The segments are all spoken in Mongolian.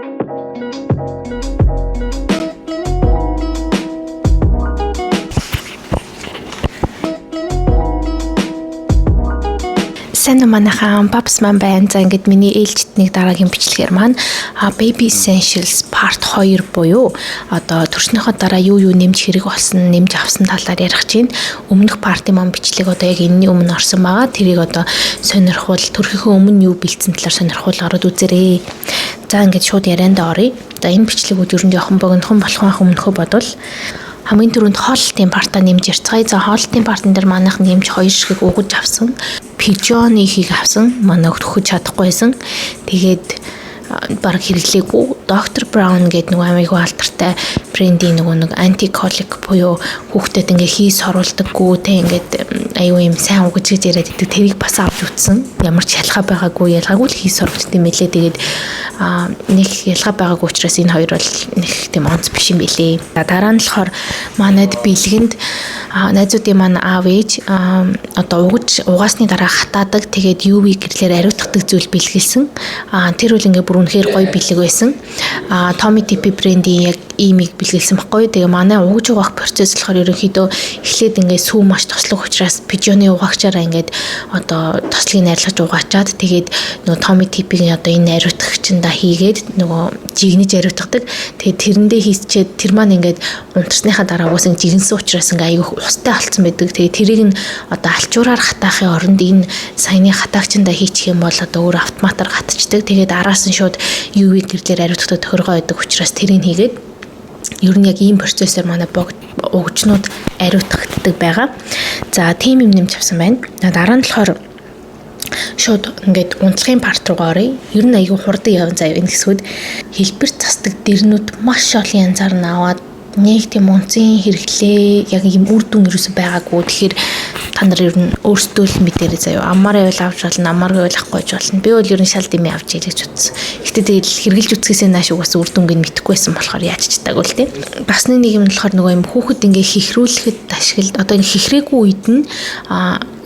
Сайн манайхан Paps маань байна. За ингээд миний ээлжидний дараагийн бичлэгээр маань Baby Essentials Part 2 буюу одоо төрснийхөө дараа юу нэмж хэрэг болсон, нэмж авсан талаар ярих чинь. Өмнөх партийн маань бичлэг одоо яг энэний өмнө орсон байгаа. Тэрийг одоо сонирхол төрхийнхөө өмнө юу бэлдсэн талаар сонирхол ороод үзээрэй. За ингээд шууд ярианд оръё. За энэ бичлэгүүд ер нь жоохон богинохон болох өмнөхөө бодвол хамгийн түрүүнд хоолтын партаа нэмж ярьцгаая. За хоолтын партн дээр манайх нэмж 2 ширхэг угаж авсан. Пижоны ихийг авсан. Манай өгөх чадахгүйсэн. Тэгээд баг хэрэглээгүй. Dr. Brown гэдэг нэг аймаг алдартай брендийн нэг антиколик буюу хүүхдэд ингээ хийс оруулдаггүй те ингээд аюу юм сайн угаж гэж яриад идэг. Тэрийг бас авч утсан. Ямар ч ялгаа байгаагүй. Ялгаагүй л хийс оруулдаг юм билээ. Тэгээд нэг ялгаа байгаагүй учраас энэ хоёр бол нэг тийм онц биш юм билээ. Дараа нь болохоор манайд бэлгэнд найзуудын маань аав ээж одоо угаасны дараа хатаадаг. Тэгээд UV гэрлээр ариутгадаг зүйл бэлгэлсэн. Тэр үл ингээ бүр үнэхээр гоё бэлэг байсан. Tommy TP брендийн яг имийг бэлгэлсэн баггүй. Тэгээ манай угаж угаах процесс болохоор ерөнхийдөө эхлээд ингээ сүү маш тослог учраас пижоны угаагчаараа ингээд одоо тослыг найрлаж угаачаад тэгээд нөгөө Tommy TP-ийн одоо энэ ариутгагчинда хийгээд нөгөө жигнэж ариутгадаг. Тэгээд тэрэндээ хийсчээд тэр маань ингээд унтарсныхаа дараа угаасан жигнсэн учраас ингээ аягүй устай алдсан байдаг. Тэгээд тэрийг нь одоо алчуураар хатаахын оронд энэ саяны хатаагчиндаа хийчих юм бол одоо өөр автоматар гатчихдаг. Тэгээд араас нь шууд UV гэрлээр ариутгадаг тохиргоо байдаг учраас тэрийг хийгээд ер нь яг ийм процессор манай угчнууд ариутгагддаг байгаа. За тийм юм нэмж авсан байна. Дараа нь болохоор шууд ингээд унцлахын парт руугаа оръё. Ер нь аягүй хурдан явна заяа энэ хэсгүүд хэлбэр засдаг дэрнүүд маш олон янзаар нь аваад нэг тийм унцын хэрэглээ яг юм үр дүн ерөөсөй байгаагүй. Тэгэхээр та нар ер нь өөрсдөө л мэдэрэй заяа. Амаараа байл авч болно, амаараа байл авахгүй болно. Би бол ер нь шал дэмий авч ийлэж утсан. Гэтэ тэгэл хэрглэж үцгээсээ нааш угаас үр дүнг нь мэдэхгүй байсан болохоор яаж ч таагүй л тийм. Бас нэг юм болохоор нөгөө юм хүүхэд ингээ хихрүүлэхэд ашиглаад одоо хихрээгүй үед нь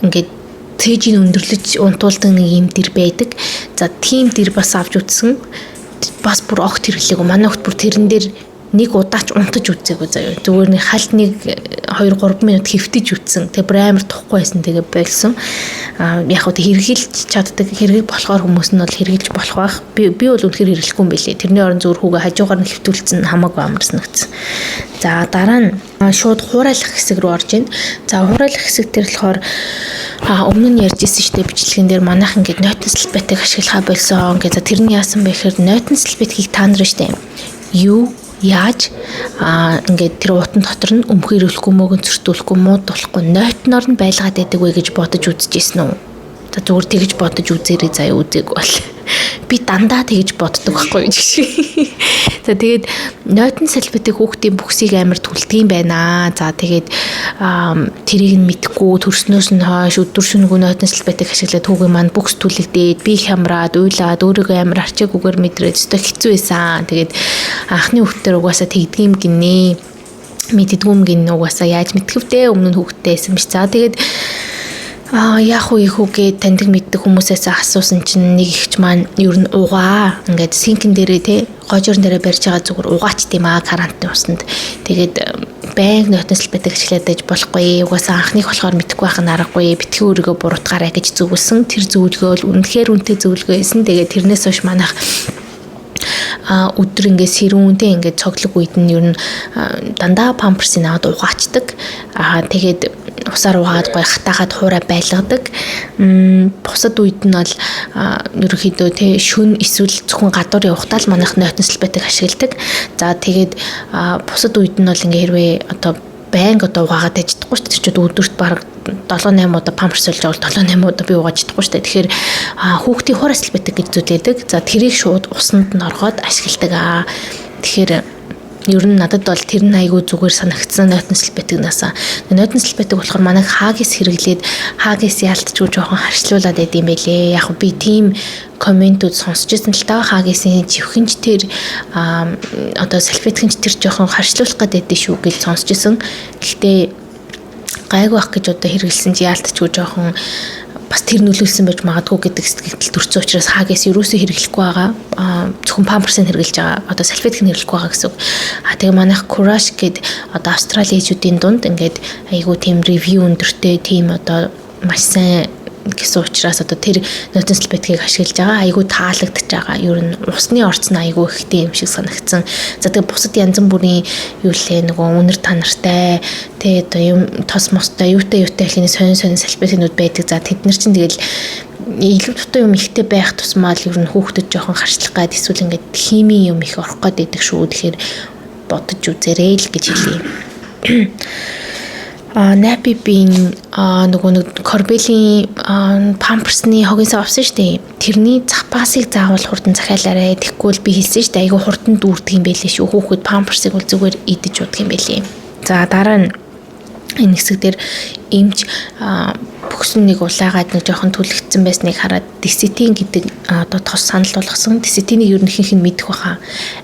ингээд цэжийг өндөрлөж унтуулдаг нэг юм дэр байдаг. За тийм дэр бас авч утсан. Бас бүр огт хэрэглээгүй. Манай огт бүр тэрэн дээр нэг удаач унтаж үзээгүй заяа. Зүгээр нэг хальт нэг 2-3 минут хэвтэж үтсэн. Тэгээ бүр амар тухгүй байсан. Тэгээ болсон. Яг хөө хэрэгжилж чаддаг. Хэрэгэл болохоор хүмүүс нь бол хэрэгжилж болох байх. Би бол үнэхээр хэрэглэхгүй юм билээ. Тэрний орон зөөр хүүгээ хажуугаар нь хэвтүүлсэн хамаагүй амар санагдсан. За дараа нь шууд хуурайлах хэсэг рүү орж ийн. За хуурайлах хэсэг дээр болохоор өмнө нь ярьж ирсэн шүү дээ бичлэгэн дээр манайхан ингээд нойтон салбетыг ашиглахаа болсон. Ингээд за тэрний яасан бэ гэхээр нойтон салбетгийг та нар шүү дээ. Юу яаж ингээд тэр утан дотор нь өмхөр ирэхгүй мөгөн цэртүүлэхгүй мууд болохгүй нойтноор нь байлгаад байдаг вэ гэж бодож үзчихсэн үү? За зүгээр тэгж бодож үзээрэй заяа үзег бол. Би дандаа тэгж боддог байхгүй юм шиг. За тэгээд нойтон салбетыг хүүхдийн бүхсийг амар түлдэг юм байна. За тэгээд тэрийг нь мэдхгүй төрснөөс нь хойш өдөр шөнөгүй нойтон салбетыг ашиглаад хүүгийн маань бүхс түлэгдээд би хямраад уйлаад өөрийгөө амар арчаагүйгээр мэдрээд өстой хэцүү байсан. Тэгээд анхны хүүхдээр угаасаа тэгдэг юм гинэ. Мэддэггүй юм гинэ угаасаа яаж мэдхэвдээ өмнө нь хүүхдтэйсэн биш. За тэгээд яг уу ихүүгээ таньдаг мэддэг хүмүүсээс асуусан чинь нэг ихч маань ер нь угаа ингээд синкэн дээрээ те гожорн дээрээ барьж байгаа зүгээр угаач тийм карантин усанд тэгээд банк нойтон салбетыг ашиглаад байж болохгүй угаасаа анхных болохоор мэдэхгүй байх нь аргагүй битгий өөрийгөө буруутгаарай гэж зөвлөсөн. Тэр зөвлөгөө бол үнэхээр үнэтэй зөвлөгөө байсан. Тэгээд тэрнээс хойш манайх өдөр ингээд сэрүүнтэй ингээд цоглог үед нь ер нь дандаа памперсыг аваад угаачдаг. Тэгээд усаар угаад гоё хатаагаад хуурай байлгадаг. Бусад үед нь бол ерөнхийдөө тий шүн эсвэл зөвхөн гадуур явахдаа л манайх нойтон салбетыг ашигладаг. За тэгээд бусад үед нь бол ингээ хэрвээ одоо банк одоо угаагаад байж чадахгүй шүү дээ. Чүүд өдөрт баг 7-8 удаа памперс болж байгаа 7-8 удаа би угааж чадахгүй шүү дээ. Тэгэхээр хүүхдийн хуурай салбетыг гэж зүйлээдэг. За тэрийг шууд усанд нь оргоод ашигладаг. Тэгэхээр ер нь надад бол тэр нь айгүй зүгээр санагдсан нойтон салбетигнаас. Нойтон салбетиг болохоор манай хаагис хэрэглээд хаагис ялтчгүй жоохон харьцуулаад байд юм байлээ. Яг би тийм комментүүд сонсч байсан л та хаагисын живхэнч тэр одоо салбетигч тэр жоохон харьцуулах гэдэг шүү гэж сонсч байсан. Гэхдээ гайгүй ах гэж одоо хэрэгэлсэн чи ялтчгүй жоохон бас тэр нөлөөлсөн байж магадгүй гэдэг сэтгэл төрсөн учраас хаагаас ерөөсөө хэрэглэхгүй байгаа. Зөвхөн памперсыг хэрэглэж байгаа. Одоо салфетик хэрэглэхгүй байгаа гэсэн үг. Тэгээ манайх Courage гэдэг одоо Австралийн ээжүүдийн дунд ингээд айгүй тийм ревю өндөртэй тийм одоо маш сайн гэсэн учраас одоо тэр нотен салфетикийг ашиглаж байгаа. Айгүй таалагдж байгаа. Ер нь усны орц нь айгүй ихтэй юм шиг санагдсан. За тэгээ бусад янз бүрийн юу лээ нөгөө үнэр танартай тэгээ одоо юм тос мостой юутай хэлний сонин салфетикнууд байдаг. За тэд нар чинь тэгэл илүү дутуу юм ихтэй байх тусмаа л ер нь хүүхдэд жоохон харчлах гад эсвэл ингээд химийн юм их орох гээд байдаг шүү. Тэгэхээр бодож үзээрэй л гэж хэлье. Nappy bean нөгөө Corbeil-ийн памперсны хогийн сав авсан шүү дээ. Тэрний запасыг заавал хурдан захиалаарай. Тэгэхгүй л би хэлсэн шүү дээ. Айгүй хурдан дүүрдэг юм байлээ шүү. Хүүхэд памперсыг бол зүгээр идэж удах юм байлээ. За дараа нь энэ хэсэг дээр эмч бүхсэн нэг улаагаад нэг жоохон түлэгдсэн байсныг хараад десетин гэдэг одоо тос санал болгосон. Десетинийг ер нь ихэнх нь мэдэх баха.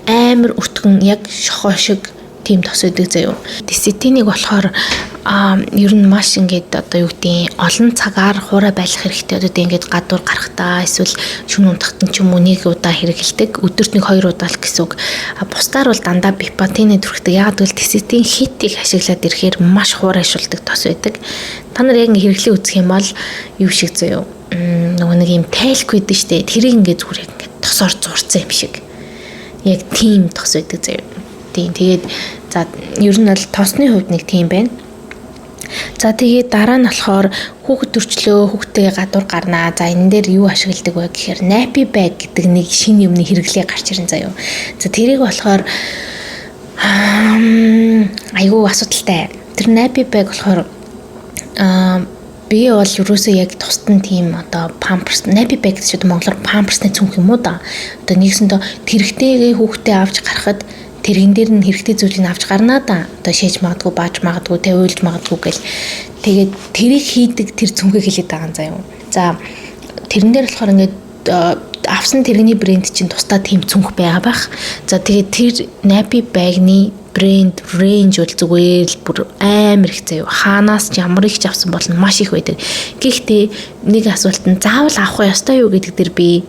Амар өтгөн яг шохоо шиг тийм тос өгдөг заяа. Десетинийг болохоор ер нь маш ингээд одоо юу гэдэг олон цагаар хуурай байлгах хэрэгтэй. Одоо ингээд гадуур гарахтаа эсвэл шүн унтахтан ч юм уу нэг удаа хэрэгэлдэг. Өдөрт нэг 2 удаа л гэсэн үг. Бусдаар бол дандаа бипатины төрхтэй. Яг л десетин хитийг ашиглаад ирэхээр маш хуурайшуулдаг тос байдаг. Та нар яг хэрэглээ үзэх юм бол юу шиг заяа. Нөгөө нэг юм тайлх байдаг штэ. Тэрийг ингээд зүгээр ингээд тосоор зурцсан юм шиг. Яг тийм тос байдаг заяа. Тэгээд за ер нь бол тосны хувьд нэг тийм байна. За тэгээд дараа нь болохоор хүүхэд төрчлөө хүүхдтэйгээ гадуур гарнаа. За энэ дээр юу ашигладаг вэ гэхээр nappy bag гэдэг нэг шинэ юмны хэрэглээ гарч ирэн заяа. За тэрийг болохоор айгүй асуудалтай. Тэр nappy bag болохоор би бол юусоо яг тусдан тийм одоо памперс nappy bag гэж монголоор памперсны цүнх юм уу да. Одоо нэгсэндээ тэрэгтэйгээ хүүхдээ авч гарахад тэрэн дээр нь хэрэгтэй зүйлийг авч гарнаа да. Одоо шээж магадгүй, бааж магадгүй, тавиулж магадгүй гэл. Тэгээд тэрийг хийдэг тэр цүнхийг хэлээд байгаа юм заяа. За тэрэн дээр болохоор ингээд авсан тэрэгний брэнд чинь тусдаа тийм цүнх байгаа байх. За тэгээд тэр nappy bag-ны брэнд range бол зүгээр л бүр амар их заяа. Хаанаас ч ямар их ч авсан бол маш их байдаг. Гэхдээ нэг асуулт нь заавал авах ёстой юу гэдэг дээр би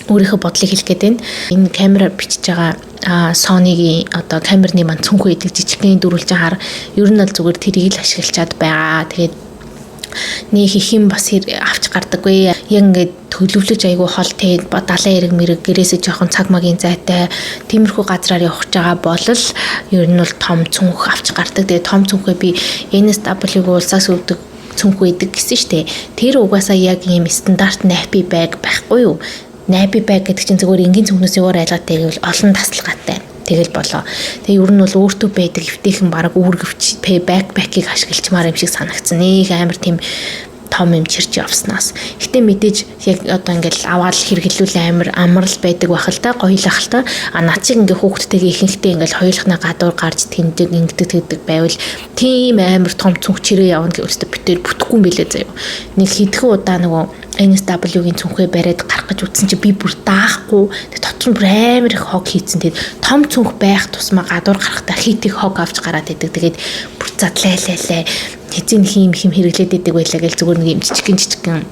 өөрийнхөө бодлыг хэлэх гээд байна. Энэ камераар бичиж байгаа Sony-гийн одоо камерны маань цүнхүү идэг жижигхэн дөрвөлжин хар ер нь л зүгээр тэрийг л ашиглачаад байгаа. Тэгээд нэг их юм бас авч гардаггүй. Яг ингээд төлөвлөж айгүй хол те далайн эрэг мэрэг гэрээсээ жоохон цаг магийн зайтай тиймэрхүү газраар явах байгаа бол ер нь бол том цүнх авч гардаг. Тэгээд том цүнхээ би NSW-г улсаас өвдөг цүнхүү идэг гэсэн штэ. Тэр угаасаа яг ийм стандарт nappy bag байхгүй юу? Nappy bag гэдэг чинь зүгээр энгийн цүнхнөөс юугаар айлгатай гэвэл олон тасалгаатай. Тэгэл болоо. Тэгээ ер нь бол өөртөө байдаг эвтэйхэн бараг үүргэвч backpack-ийг ашиглачмаар юм шиг санагдсан. Нэг амар тийм том юм чирч явснаас. Гэтэ мэдээж яг одоо ингээл аваад хэрэглүүл амарл байдаг байх л та, гоёлах л та. Над шиг ингээ хүүхдтэйгээ ихэнхдээ ингээл хоёулахнаа гадуур гарч тэндэг ингэдэг байвал тийм амар том цүнх чирээ явна гэвчтэй битээр бүтэхгүй юм билээ заяа. Нэг хэдхэн удаа нөгөө NSW-гийн цүнхээ бариад гарах гэж утсан чи би бүр даахгүй. Тэг дотор нь бүр амар их хог хийцэн. Тэг том цүнх байх тусмаа гадуур гарахтаа хит их хог авч гараад идэг. Тэгээд бүр задлайлаа. Хэзээ хим хэрэглээд идэг байлаа гэл зүгээр нэг юм жижигэн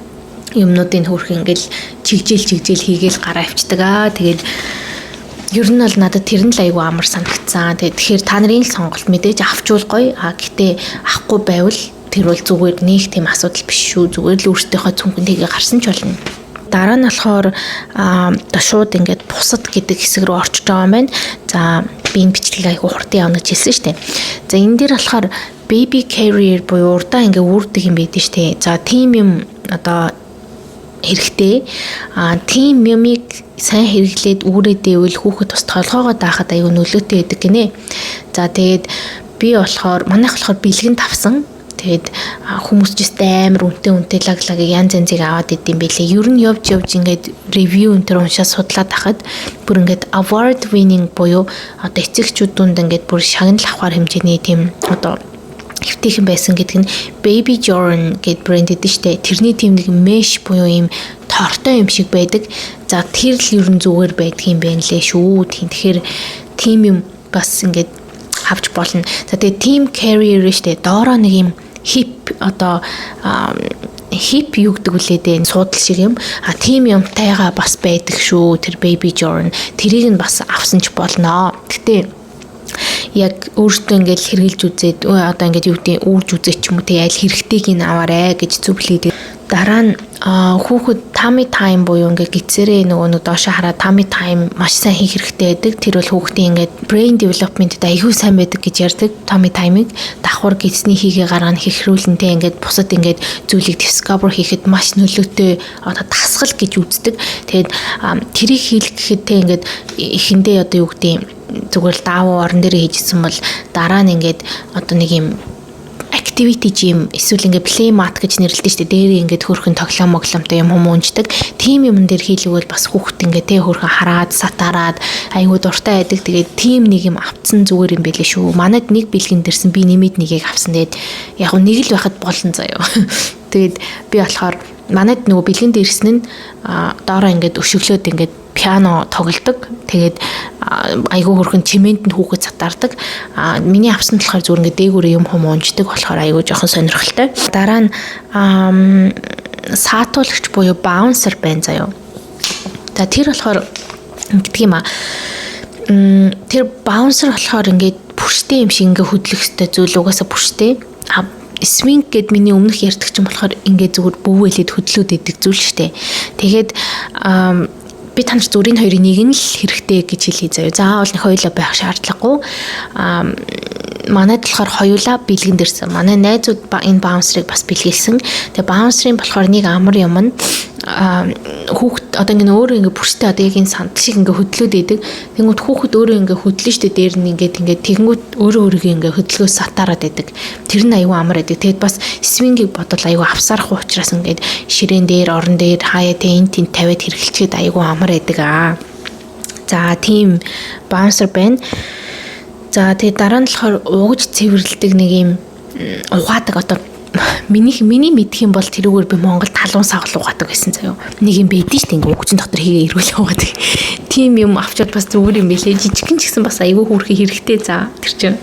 юмнуудын хөрх ингээл чигжээл хийгээл гараа авчдаг. Тэгээд ер нь бол надад тэр нь л айгүй амар санагдсан. Тэгэхээр та нарын сонголт мэдээж авчвал гоё. Гэтээ авахгүй байвал тэр бол зүгээр нэг тийм асуудал биш шүү. Зүгээр л өөртөөхөө цүнхэнтэйгээ гарсан ч болно. Дараа нь болохоор шууд ингээд бусад гэдэг хэсэг рүү орчиж байгаа юм байна. За би энэ бичлэгийг айгүй хурдан явна гэж хэлсэн шүү дээ. За энэ дээр болохоор baby carrier буюу урдаа ингээд үүрдэг юм байдаг шүү дээ. За тийм юм одоо хэрэгтэй. Тийм юмыг сайн хэрэглээд үүрээдээвэл хүүхэд бас толгоогоо даахад айгүй нөлөөтэй байдаг гинэ. За тэгээд би болохоор манайх болохоор бэлгэн тавсан. Тэгээд хүмүүс ч амар үнэтэй лаглаг янз янзыг аваад идэм байлээ. Ер нь явж ингээд ревю өнтер уншаад судлаад тахад бүр ингээд award winning буюу одоо эцэгчүүд дунд ингээд бүр шагнал авахар хэмжээний тийм одоо хэвтэйхэн байсан гэдэг нь Baby Jorn гэд брэнд эдэн штэ. Тэрний тийм нэг mesh буюу юм тортой юм шиг байдаг. За тэр л ер нь зүгээр байдаг юм байна лээ шүү. Тэгэхээр тийм юм бас ингээд авч болно. За тэгээ team carrier штэ. Доороо нэг юм hip одоо хип юу гэдэг үлээдээ суудал шиг юм. Тийм юмтайгаа бас байдаг шүү. Тэр baby Jordan тэрийг нь бас авсан ч болно. Гэтэ яг өөртөө ингээл хэрглэж үзээд одоо ингээд юу гэдэг үүрж үзээч юм уу те аль хэрэгтэйг ин аваарэ гэж зөвлөе. Дараа нь хүүхэд tummy time буюу ингээд гизээрээ нөгөө доошо хараад tummy time маш сайн хийх хэрэгтэй байдаг. Тэр бол хүүхдийн ингээд brain development-д аягүй сайн байдаг гэж ярьдаг. Tummy time-ыг давхар гизний хийгээ гаргана хэхрүүлэнтэй ингээд бусад ингээд зүйлийг discover хийхэд маш нөлөөтэй одоо дасгал гэж үздэг. Тэгээд тэрийг хийх гэхэд те ингээд эхэндээ одоо юу гэдэг зүгээр л даавуу орон дээр хийжсэн бол дараа нь ингээд одоо нэг юм activity gym эсвэл ингээд play mat гэж нэрлэдэг шүү дээ. Дээрээ ингээд хөрхөн тоглоом моглоомтой юм хүмүүнждэг. Тим юм дээр хийлгэл бас хүүхд ингээд тэ хөрхөн хараад сатараад айгуу дуртай байдаг. Тэгээд тим нэг юм авцсан зүгээр юм байлээ шүү. Манайд нэг бэлгэн дэрсэн би нэмээд нэгийг авсан. Тэгээд яг нэг л байхад болно заяа. Тэгээд би болохоор манайд нөгөө бэлгэн дэрсэн нь доороо ингээд өшөглөөд ингээд пиано тоглодог. Тэгээд айгүй хөрхөн чимээнд нь хүүхэд сатардаг. Миний авсан болохоор зүгээр ингээд дээгүүрээ юм унждаг болохоор айгүй жоохон сонирхолтой. Дараа нь саатуулагч буюу bouncer байна заяа. За тэр болохоор гэдэг юм тэр bouncer болохоор ингээд бүрштэй юм шиг ингээд хөдлөх ёстой зүйл угаасаа бүрштэй. Swing гэд миний өмнөх ярьдаг ч юм болохоор ингээд зүгээр бүүвэлээд хөдлөөд идэг зүйл штэ. Тэгээд би танаар зүрийн хоёрын нэг нь л хэрэгтэй гэж хэлье заяа. Заавал нэг хоёулаа байх шаардлагагүй. Манайд болохоор хоёулаа бэлгэн дэрсэн. Манай найзууд энэ bouncer-ыг бас бэлгэлсэн. Тэгээ bouncer-ын болохоор нэг амар юм нь хүүхэд одоо ингэ өөрөө ингэ бүрстэй одоо яг энэ сандал шиг ингэ хөдлөөд идэг. Тэнгүүд хүүхэд өөрөө ингэ хөдлөн штэ дээр нь ингэ тэгэнгүүт өөрөө ингэ хөдөлгөөс сатараад идэг. Тэр нь аюу амар идэг. Тэгэд бас swing-ийг бодвол аюу авсарах учраас ингэ ширээн дээр орон дээр хаяа тэ эн тент тавиад хэрэглэчихэд аюу амар идэг аа. За тийм bouncer байна. За тэгээ дараа нь болохоор уугж цэвэрлдэг нэг юм угаадаг одоо миний мэдх юм бол тэрүүгээр би Монгол талуун савл угаадаг гэсэн заяа. Нэг юм байдэн шүү дээ ингээ угжин дотор хийгээ ирүүл угаадаг. Тим юм авчаад бас зүгээр юм байлээ. Жижигхэн ч гэсэн бас айгүй хөөрхий хэрэгтэй за тэр чинь.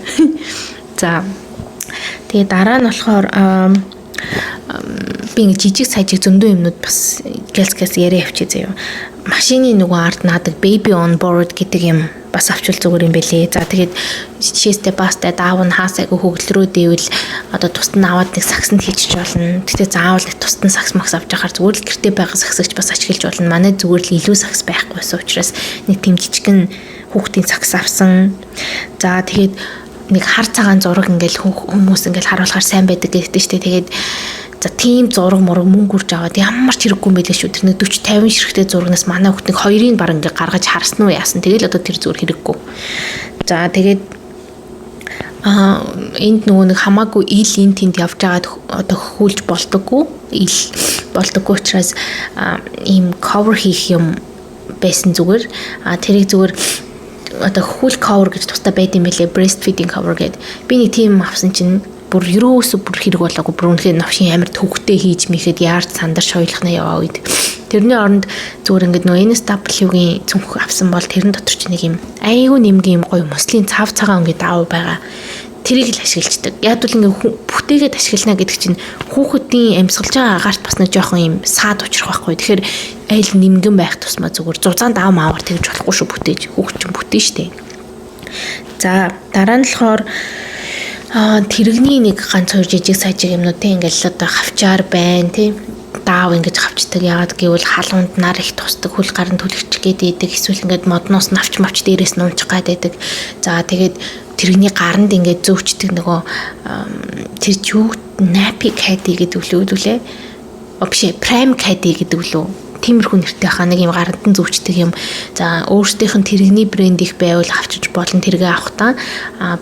За тэгээ дараа нь болохоор би ингээ жижиг сажиг зөндөө юмнууд бас гэлс яриа явчих заяа. Машины нөгөө ард наадаг baby on board гэдэг юм бас авчвал зүгээр юм бэлээ. За тэгээд жишээстэй бастай даав нь хаасайг хөглөрөө дэвэл одоо тусад нь аваад нэг сагсанд хийчих болно. Тэгтээ заавал нэг тусад нь сагс макс авч яхаар зүгээр л гэртээ байгаа сагсагч бас ашиглаж болно. Манай зүгээр л илүү сагс байхгүйсэн учраас нэг тийм жижигэн хүүхдийн сагс авсан. За тэгээд нэг хар цагаан зураг ингээл хүмүүс ингээл харуулахаар сайн байдаг гэдэг чинь тэгээд за тийм зураг мураг мөнгө үрж аваад ямар ч хэрэггүй юм байлаа шүү. Тэр нэг 40 50 ширхтээ зурагнаас манай хүүхдийг хоёрыг баг ингээ гаргаж харсан уу яасан. Тэгэл одоо тэр зүгээр хэрэггүй. За тэгээд энд нөгөө нэг хамаагүй ил эн тэнд явж байгаад одоо хүүлж болдоггүй. Ил болдоггүй учраас ийм cover хийх юм байсан зүгээр. Тэрийг зүгээр одоо хүүл cover гэж тустай байд юм байлээ. Breastfeeding cover гэдэг. Би нэг тийм авсан чинь бүр ерөөсө бүр хэрэг болоогүй бүр үнэхээр новшин амар төвхтэй хийж мэхэд яарч сандарч хойлохнаа яваа үед тэрний оронд зүгээр ингээд нөө NSW-гийн цүнх авсан бол тэрэн дотор ч нэг юм айгүй нэмгийн юм гоё мөслийн цав цагаан ингээд даав байгаа тэрийг л ашигладаг. Яг бол ингээд бүтээгээд ашиглана гэдэг чинь хүүхдийн амьсгалж байгаа агаарт бас нэг жоохон юм саад учрах байхгүй. Тэгэхээр айл нэмгэн байх тусмаа зүгээр зузаан даав маавар тэгж болохгүй шүү бүтээж хүүхд чинь бүтэн штэ. За дараа нь болохоор тэрэгний нэг ганц хоёр жижиг сажиг юмнууд те ингээл одоо хавчаар байна те даав ингэж хавчдаг яагаад гэвэл халуунд нар их тусдаг хөл гарын түлэгч гэдэг эсвэл ингээд модноос навч мавч дээрээс нь унчих гад байдаг. За тэгээд тэрэгний гаранд ингээд зөөчдөг нөгөө тэр юу nappy caddy гэдэг үлээ биш prime caddy гэдэг үлээ тиймэрхүү нэртэй хаа нэг юм гаранд нь зүүчдэг юм. За өөрсдийнх нь тэрэгний брэнд их байвал авчиж болно тэргээ авах та.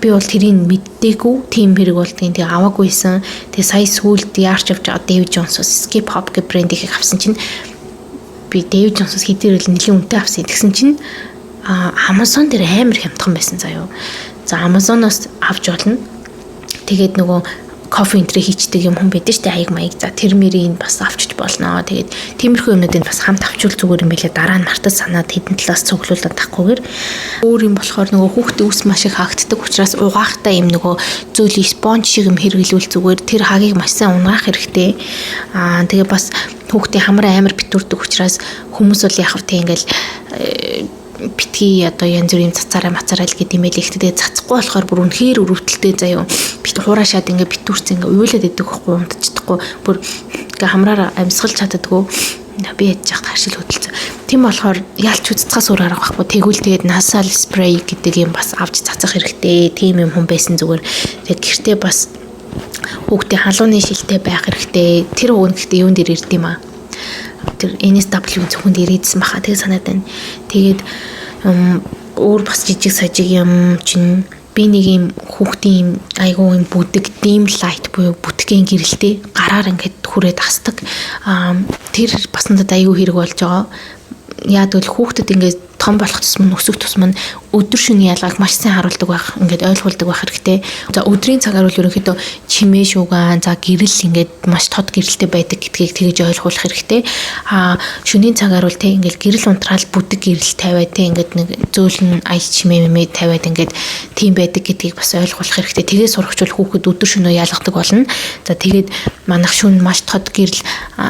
Би бол тэрийг мэддэггүй. Тийм хэрэг болдгийн тэг аваагүйсэн. Тэг сая сүүлд яарч явж байгаа David Jones-с Skip Hop гэх брэнд их авсан чинь би David Jones-с хэдийгээр нэлийн үнэтэй авсан. Тэгсэн чинь Amazon дээр амар хямдхан байсан заяа. За Amazon-оос авч болно. Тэгээд нөгөө кофе энтрэ хийчдэг юм хүн байдаг штэ хаяг маяг. За тэр мэрийг бас авчиж болно. Тэгээд тиймэрхүү юмнуудыг бас хамт авчвал зүгээр юм билээ. Дараа нь мартаж санаад хэдэн талаас цуглуулад тахгүйгээр өөр юм болохоор нөгөө хүүхдээ ус маш их хаагддаг учраас угаахтай юм нөгөө зөөлий спонж шиг юм хэрэглүүл зүгээр тэр хагийг маш сайн унгаах хэрэгтэй. Тэгээ бас хүүхдийн хамар амар битүүрдэг учраас хүмүүс бол яг тийм ингээл битгий одоо янз бүрийн цацаараа мацаараа л гэдэг юм байл ихтэй цацахгүй болохоор бүр үнэхээр өрөвдөлтэй заяа бит хураашаад ингээ битүүрсэн ингээ уйлаад идэг байхгүй унтчихдаггүй бүр ингээ хамраараа амьсгалж чаддаггүй би яаж яах харшил хөдөлсөн. Тийм болохоор ялч үццгаас өөр арга байхгүй тэгвэл тэгээд nasal spray гэдэг юм бас авч цацах хэрэгтэй. Тийм юм хүн байсан зүгээр тэгээд гэртээ бас хүүхдийн халууны шилтэй байх хэрэгтэй. Тэр уг нь гэхдээ юун дээр ирд юм аа. Тэр NSW зөвхөн ирээдсэн баха тэгээ санаад байна. Тэгээд өөр бас жижиг сажиг юм чинь би нэг юм хүүхдийн айгуу юм бүдэг dim light буюу бүтгэн гэрэлтэй гараар ингээд хүрээд асдаг. Тэр бас надад айгуу хэрэг болж байгаа. Яад бол хүүхдэд ингээд том болох тусмын өсөх тусмын өдөр шөнийн ялгааг маш сайн харуулдаг байх, ингээд ойлгуулдаг байх хэрэгтэй. За өдрийн цагаар бол ерөнхийдөө чимээ шуугаан, за гэрэл ингээд маш тод гэрэлтэй байдаг гэдгийг тэгж ойлгуулах хэрэгтэй. Шөнийн цагаар бол тэг ингээд гэрэл унтраал бүдэг гэрэл тавиад тэг ингээд нэг зөөлн аял чимээ мэмээ тавиад ингээд тийм байдаг гэдгийг бас ойлгуулах хэрэгтэй. Тэгээ сурахчвал хүүхэд өдөр шөнөө ялгадаг болно. За тэгээд манайх шөнө маш тод гэрэл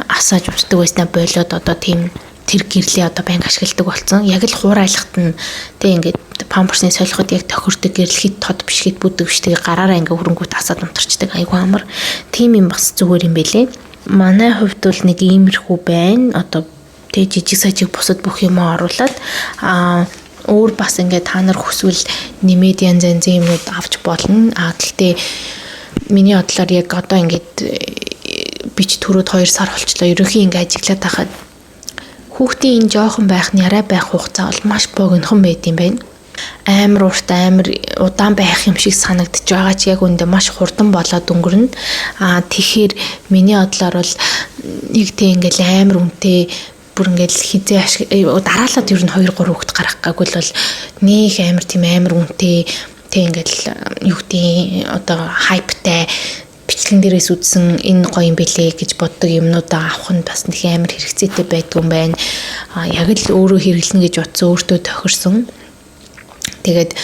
асааж унтдаг байснаа болоод одоо тийм тэр гэрлээ одоо банк ашигладаг болсон. Яг л хуурайлахт нь тэг ингээд памперсны солиход яг тохирдог гэрэл хит тод биш хит бүдэг биш тэгээ гараараа ингээ хөрөнгөт асаад унтарчдаг айгу амар. Тийм юм бас зүгээр юм бэлээ. Манай хувьд бол нэг иймэрхүү байна. Одоо тэг жижиг сажиг бусад бүх юм оруулаад өөр бас ингээ та нар хүсвэл нэмээд янз янзын юмнууд авч болно. Гэхдээ миний бодлоор яг одоо ингээд бич төрөөд 2 сар болчлоо. Ерөнхийн ингээ ажиглаад тахад хүүхдийн энэ жоохон байх нь арай байх хугацаа бол маш богинохон байд юм байна. Амар урт амар удаан байх юм шиг санагдаж байгаа ч яг үндэ маш хурдан болоод өнгөрнө. Тэгэхээр миний бодлоор бол нэг тийм ингээл амар үнэтэй бүр ингээл хизээ дараалаад ер нь 2 3 хүүхэд гарах гаггүй бол нэг амар тийм амар үнэтэй тийм ингээл юу гэдэг одоо хайптай бичлэгэн дээрээс үзсэн энэ гоё юм бэлээ гэж боддог юмнуудаа авах нь бас нэг амар хэрэгцээтэй байдаг юм байна. Яг л өөрөө хэрэглэнэ гэж бодсон өөртөө тохирсон. Тэгээд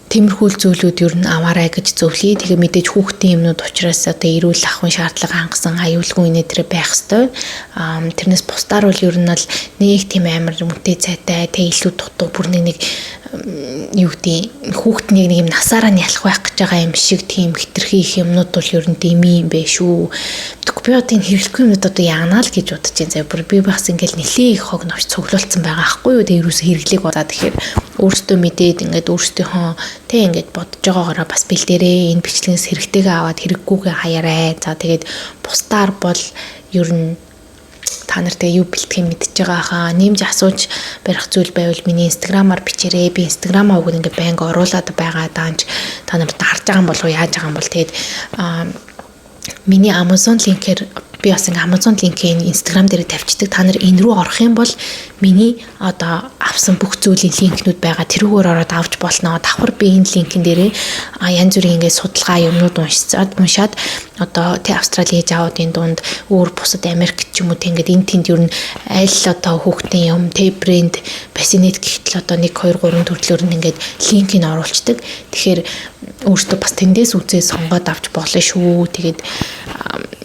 тиймэрхүү зүйлүүд ер нь аваарай гэж зөвлөе. Тэгээ мэдээж хүүхдийн юмнууд учраас одоо эрүүл ахуйн шаардлага хангасан аюулгүй нэтэр байх ёстой. Тэрнээс бусдаар бол ер нь л нэг тийм амар үнэтэй цайтай тэг илүү дутуу бүр нэг юу гэдэг хүүхд нэг юм насаараа нь ялах байх гэж байгаа юм шиг тийм хитрхи их юмнууд бол ер нь дими юм бэ шүү. Би одоо энэ хэрэглэхгүй юмнууд одоо яанаа л гэж бодож байна. За бүр би бас ингээл нэлээ их хог норч цуглуулсан байгаа аахгүй юу. Тэгээ ерөөсө хэрэглээг удаа тэгэхээр өөртөө мэдээд ингээд өөртөөхөө тэг ингээд бодож байгаагаараа бас бэлдээрээ энэ бичлэгээс хэрэгтэйгээ аваад хэрэггүйгээ хаяарай. За тэгээд бусдаар бол ер нь та нартай юу бэлтгэх мэдчихэж байгаа хаа нэмж асууж барих зүйл байвал миний инстаграмаар бичээрэй. Би инстаграмаа уг ингээд байнга оруулаад байгаа даанч та нарт харж байгаа юм болов уу яаж байгаа юм бол тэгээд миний Amazon линкээр би бас ингээ Amazon линкийг Instagram дээр тавьчихдаг. Та нар энэ рүү орох юм бол миний одоо авсан бүх зүйлийн линкнүүд байгаа. Тэрүүгээр ороод авч болно. Давхар би энэ линкэн дээрээ янз бүрийн ингээ судалгаа юмнууд уншаад одоо тэ Австралийн жаудын дунд өөр бусад Америк ч юм уу тэ ингээ энэ тэнд юу н аль одоо хүүхдийн юм тэ брэнд басинет гэхтэл одоо 1 2 3 төрлөөр нь ингээ линкийг оруулцдаг. Тэгэхээр өөртөө бас тэндээс үзээ сонгоод авч болно шүү. Тэгээд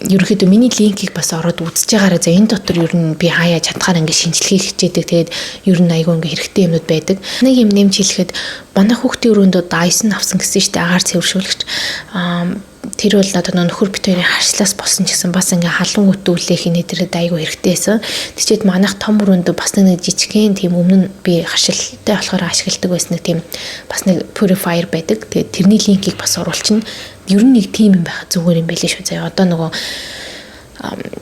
ерөнхийдөө миний линкийг бас ороод үзэж байгаараа за энэ дотор ер нь би хаяа чадхаар ингээ шинжилгээ хичээдэг. Тэгээд ер нь айгүй ингээ хэрэгтэй юмнууд байдаг. Нэг юм нэмж хэлэхэд манай хүүхдийн өрөөндөө Dyson авсан гэсэн чинь агаар цэвэршүүлэгч тэр бол одоо нөхөр бит хоёрын харшлаас болсон ч гэсэн бас ингээ халуун өтүүлэх нэтрэд айгүй хэрэгтэйсэн. Тэгчээд манайх том өрөөндөө бас нэг жижигхэн тийм өмнө нь би харшилтай болохоор ашигладаг байсан нэг тийм бас нэг purifier байдаг. Тэгээд тэрний линкийг бас оруулчихна. Ер нь нэг тийм юм байхад зүгээр юм байлээ шүү. Заяа одоо нөгөө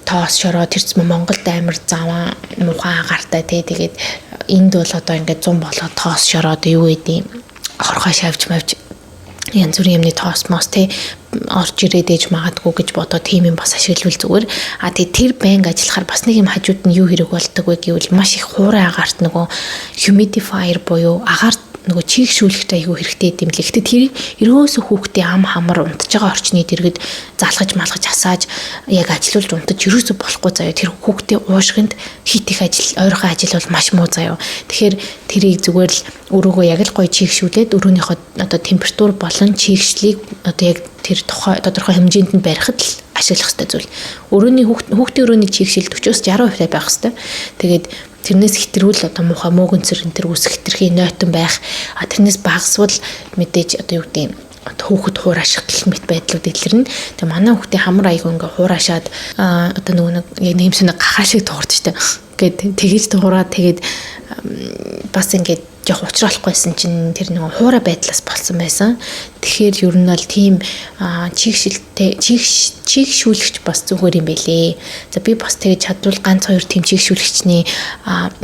тоос шороо тэрцмэ Монголд амар заваа муухай агартай тэгээд энд бол одоо ингээд 100 болоод тоос шороо одоо юу гэдэг хорхоо шавж мавж янз бүрийн юмны тоос мос тэ орж ирээд ээж магадгүй гэж бодоод тийм юм бас ашиглавал зүгээр. Тэгээд тэр банк ажиллахаар бас нэг юм хажууд нь юу хэрэг болдог вэ гэвэл маш их хуурай агаарт нөгөө humidifier буюу агаар нөгөө чийгшүүлэгт аягүй хэрэгтэй юм лээ. Гэтэ тэр ерөөсөө хүүхдээ ам хамар унтж байгаа орчны дэргэд залгаж малгаж асааж яг ажиллуулж унтаж ерөөсөө болохгүй заяа. Тэр хүүхдээ уушгинд хит их ажил ойрхон ажил бол маш муу заяа. Тэгэхээр тэрийг зүгээр л өрөөгөө яг л гоё чийгшүүлээд өрөөнийхөө одоо температур болон чийгшлийг одоо яг тэр тодорхой хэмжээнд нь барихад л ашиглах хэрэгтэй зүйл. Өрөөний хүүхдийн өрөөний чийгшил 40-60% байх хэрэгтэй. Тэгээд тэрнээс хитрүүл одоо муухай мөөгөнцөр энэ төр үсэх хитрхийн нойтон байх. Тэрнээс багасвал мэдээж одоо юу гэдэг хүүхэд хуураших гэх мэт байдлууд илэрнэ. Тэгээ манай хүүхдээ хамар аяг ингээ хуурашаад одоо нөгөө нэг яг нэмсэн гахаа шиг туурч штэ. Гэт тэгэж туураад тэгээд бас ингээд жоох уучралахгүйсэн чинь тэр нэг хуурай байдлаас болсон байсан. Тэгэхээр ер нь бол тийм чийгшүүлэгч бас зүгээр юм байлээ. За би бас тэгэж чадвал ганц 2 тийм чийгшүүлэгчний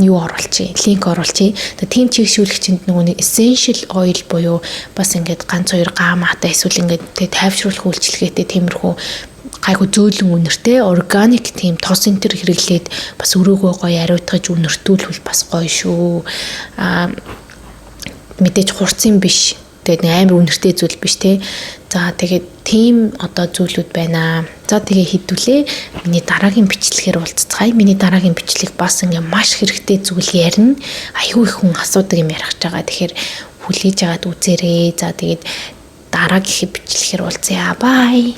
юу оруулчих, линк оруулчих. Тийм чийгшүүлэгчэнд нөгөө нэг essential oil буюу бас ингээд ганц 2 гамаатай эсвэл ингээд тайвшруулах үйлчилгээтэй тиймэрхүү гайгүй зөөлөн үнэртэй органик тийм тос энтер хэрэглээд бас өрөөгөө гоё ариутгаж үнэртүүлвэл бас гоё шүү. Мэдээж хурцын биш. Тэгээд амар үнэртэй зүйл биш те. За тэгээд тийм одоо зүйлүүд байна. За тэгээ хідүүлээ. Миний дараагийн бичлэгээр уулзцгаая. Миний дараагийн бичлэг бас ингээ маш хэрэгтэй зүйл ярина. Аюу их хүн асуудаг юм ярих гэж байгаа. Тэгэхээр хүлээж аваад үзээрэй. За тэгээд дараагийн бичлэгээр уулзъя. Бай.